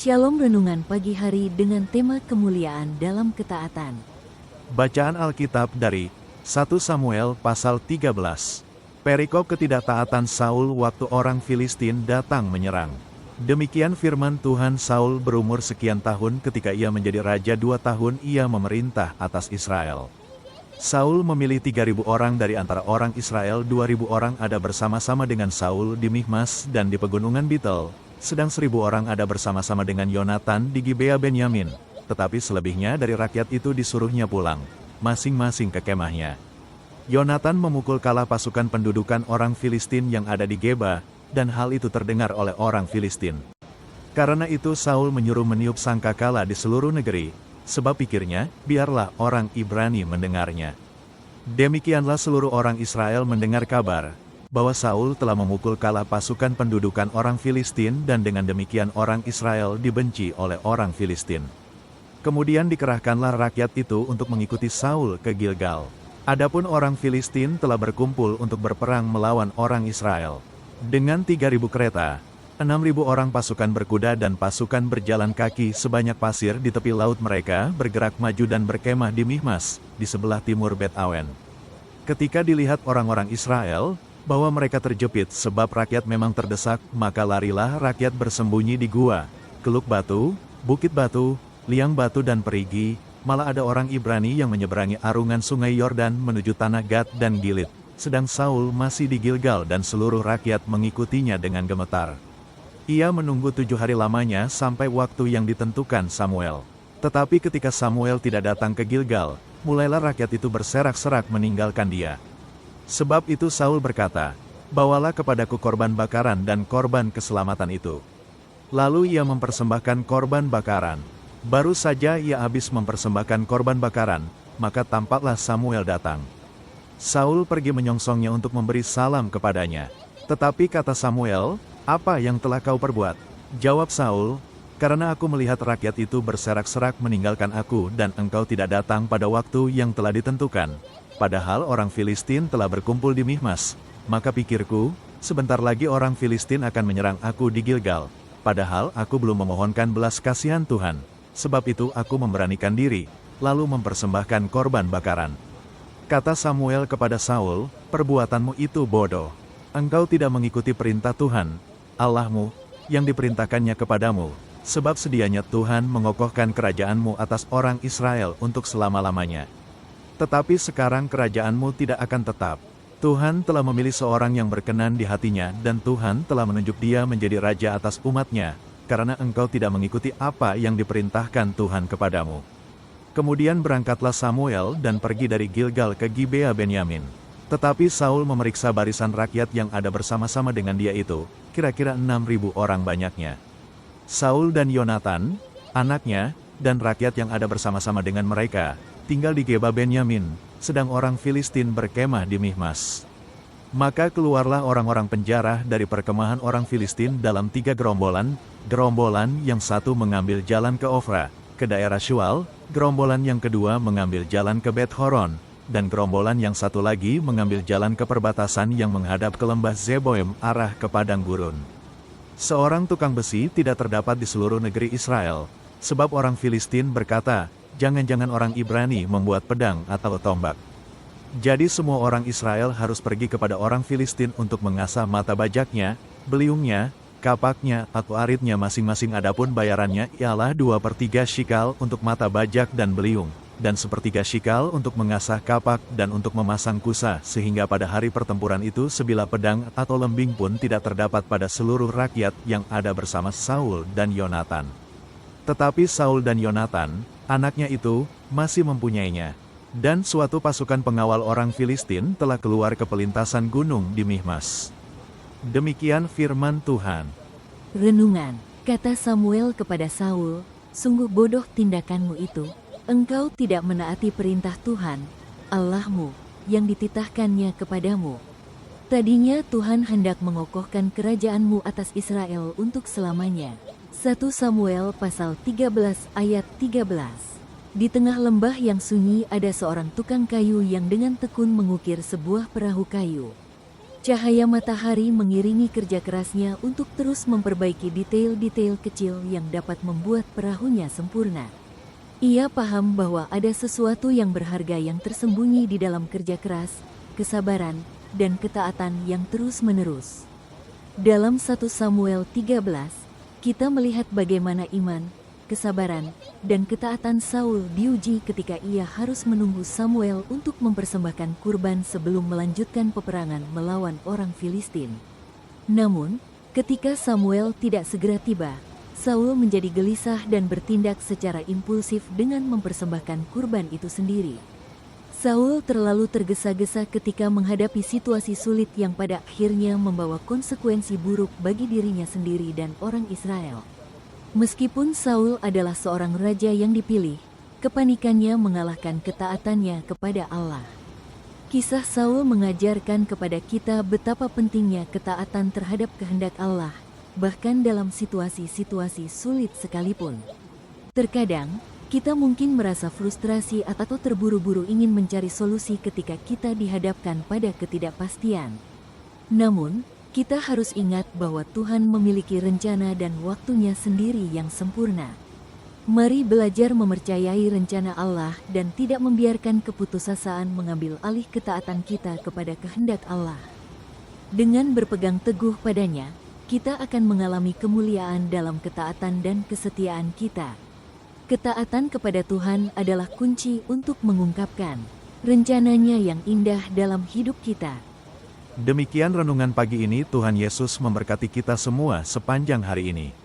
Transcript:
Shalom Renungan Pagi Hari dengan tema kemuliaan dalam ketaatan. Bacaan Alkitab dari 1 Samuel pasal 13. Perikop ketidaktaatan Saul waktu orang Filistin datang menyerang. Demikian firman Tuhan. Saul berumur sekian tahun ketika ia menjadi raja. 2 tahun ia memerintah atas Israel. Saul memilih 3.000 orang dari antara orang Israel. 2.000 orang ada bersama-sama dengan Saul di Michmas dan di pegunungan Betel, sedang 1.000 orang ada bersama-sama dengan Yonatan di Gibea Benyamin. Tetapi selebihnya dari rakyat itu disuruhnya pulang, masing-masing ke kemahnya. Yonatan memukul kalah pasukan pendudukan orang Filistin yang ada di Geba, dan hal itu terdengar oleh orang Filistin. Karena itu Saul menyuruh meniup sangkakala di seluruh negeri, sebab pikirnya, biarlah orang Ibrani mendengarnya. Demikianlah seluruh orang Israel mendengar kabar bahwa Saul telah memukul kalah pasukan pendudukan orang Filistin, dan dengan demikian orang Israel dibenci oleh orang Filistin. Kemudian dikerahkanlah rakyat itu untuk mengikuti Saul ke Gilgal. Adapun orang Filistin telah berkumpul untuk berperang melawan orang Israel. Dengan 3.000 kereta, 6.000 orang pasukan berkuda dan pasukan berjalan kaki sebanyak pasir di tepi laut, mereka bergerak maju dan berkemah di Michmas, di sebelah timur Bet Awen. Ketika dilihat orang-orang Israel bahwa mereka terjepit sebab rakyat memang terdesak, maka larilah rakyat bersembunyi di gua, keluk batu, bukit batu, liang batu dan perigi. Malah ada orang Ibrani yang menyeberangi arungan sungai Yordan menuju tanah Gad dan Gilead, sedang Saul masih di Gilgal dan seluruh rakyat mengikutinya dengan gemetar. Ia menunggu 7 hari lamanya sampai waktu yang ditentukan Samuel. Tetapi ketika Samuel tidak datang ke Gilgal, mulailah rakyat itu berserak-serak meninggalkan dia. Sebab itu Saul berkata, "Bawalah kepadaku korban bakaran dan korban keselamatan itu." Lalu ia mempersembahkan korban bakaran. Baru saja ia habis mempersembahkan korban bakaran, maka tampaklah Samuel datang. Saul pergi menyongsongnya untuk memberi salam kepadanya. Tetapi kata Samuel, "Apa yang telah kau perbuat?" Jawab Saul, "Karena aku melihat rakyat itu berserak-serak meninggalkan aku dan engkau tidak datang pada waktu yang telah ditentukan. Padahal orang Filistin telah berkumpul di Michmas, maka pikirku, sebentar lagi orang Filistin akan menyerang aku di Gilgal. Padahal aku belum memohonkan belas kasihan Tuhan. Sebab itu aku memberanikan diri, lalu mempersembahkan korban bakaran." Kata Samuel kepada Saul, "Perbuatanmu itu bodoh. Engkau tidak mengikuti perintah Tuhan, Allahmu, yang diperintahkannya kepadamu, sebab sedianya Tuhan mengokohkan kerajaanmu atas orang Israel untuk selama-lamanya. Tetapi sekarang kerajaanmu tidak akan tetap. Tuhan telah memilih seorang yang berkenan di hatinya, dan Tuhan telah menunjuk dia menjadi raja atas umatnya, karena engkau tidak mengikuti apa yang diperintahkan Tuhan kepadamu." Kemudian berangkatlah Samuel dan pergi dari Gilgal ke Gibea Benyamin. Tetapi Saul memeriksa barisan rakyat yang ada bersama-sama dengan dia itu, kira-kira 6.000 orang banyaknya. Saul dan Yonatan, anaknya, dan rakyat yang ada bersama-sama dengan mereka, tinggal di Geba Benyamin, sedang orang Filistin berkemah di Michmas. Maka keluarlah orang-orang penjara dari perkemahan orang Filistin dalam 3 gerombolan, gerombolan yang satu mengambil jalan ke Ofra, ke daerah Shual, gerombolan yang kedua mengambil jalan ke Bet Horon, dan gerombolan yang satu lagi mengambil jalan ke perbatasan yang menghadap ke lembah Zeboim arah ke padang gurun. Seorang tukang besi tidak terdapat di seluruh negeri Israel, sebab orang Filistin berkata, "Jangan-jangan orang Ibrani membuat pedang atau tombak." Jadi semua orang Israel harus pergi kepada orang Filistin untuk mengasah mata bajaknya, beliungnya, kapaknya atau aritnya masing-masing. Adapun bayarannya ialah 2/3 shikal untuk mata bajak dan beliung, dan 1/3 shikal untuk mengasah kapak dan untuk memasang kusa, sehingga pada hari pertempuran itu sebilah pedang atau lembing pun tidak terdapat pada seluruh rakyat yang ada bersama Saul dan Yonatan. Tetapi Saul dan Yonatan, anaknya itu, masih mempunyainya. Dan suatu pasukan pengawal orang Filistin telah keluar ke pelintasan gunung di Michmas. Demikian firman Tuhan. Renungan, kata Samuel kepada Saul, "Sungguh bodoh tindakanmu itu. Engkau tidak menaati perintah Tuhan, Allahmu, yang dititahkannya kepadamu. Tadinya Tuhan hendak mengokohkan kerajaanmu atas Israel untuk selamanya." 1 Samuel pasal 13 ayat 13. Di tengah lembah yang sunyi ada seorang tukang kayu yang dengan tekun mengukir sebuah perahu kayu. Cahaya matahari mengiringi kerja kerasnya untuk terus memperbaiki detail-detail kecil yang dapat membuat perahunya sempurna. Ia paham bahwa ada sesuatu yang berharga yang tersembunyi di dalam kerja keras, kesabaran, dan ketaatan yang terus-menerus. Dalam 1 Samuel 13, kita melihat bagaimana iman, kesabaran, dan ketaatan Saul diuji ketika ia harus menunggu Samuel untuk mempersembahkan kurban sebelum melanjutkan peperangan melawan orang Filistin. Namun, ketika Samuel tidak segera tiba, Saul menjadi gelisah dan bertindak secara impulsif dengan mempersembahkan kurban itu sendiri. Saul terlalu tergesa-gesa ketika menghadapi situasi sulit yang pada akhirnya membawa konsekuensi buruk bagi dirinya sendiri dan orang Israel. Meskipun Saul adalah seorang raja yang dipilih, kepanikannya mengalahkan ketaatannya kepada Allah. Kisah Saul mengajarkan kepada kita betapa pentingnya ketaatan terhadap kehendak Allah, bahkan dalam situasi-situasi sulit sekalipun. Terkadang, kita mungkin merasa frustrasi atau terburu-buru ingin mencari solusi ketika kita dihadapkan pada ketidakpastian. Namun, kita harus ingat bahwa Tuhan memiliki rencana dan waktunya sendiri yang sempurna. Mari belajar mempercayai rencana Allah dan tidak membiarkan keputusasaan mengambil alih ketaatan kita kepada kehendak Allah. Dengan berpegang teguh padanya, kita akan mengalami kemuliaan dalam ketaatan dan kesetiaan kita. Ketaatan kepada Tuhan adalah kunci untuk mengungkapkan rencananya yang indah dalam hidup kita. Demikian renungan pagi ini. Tuhan Yesus memberkati kita semua sepanjang hari ini.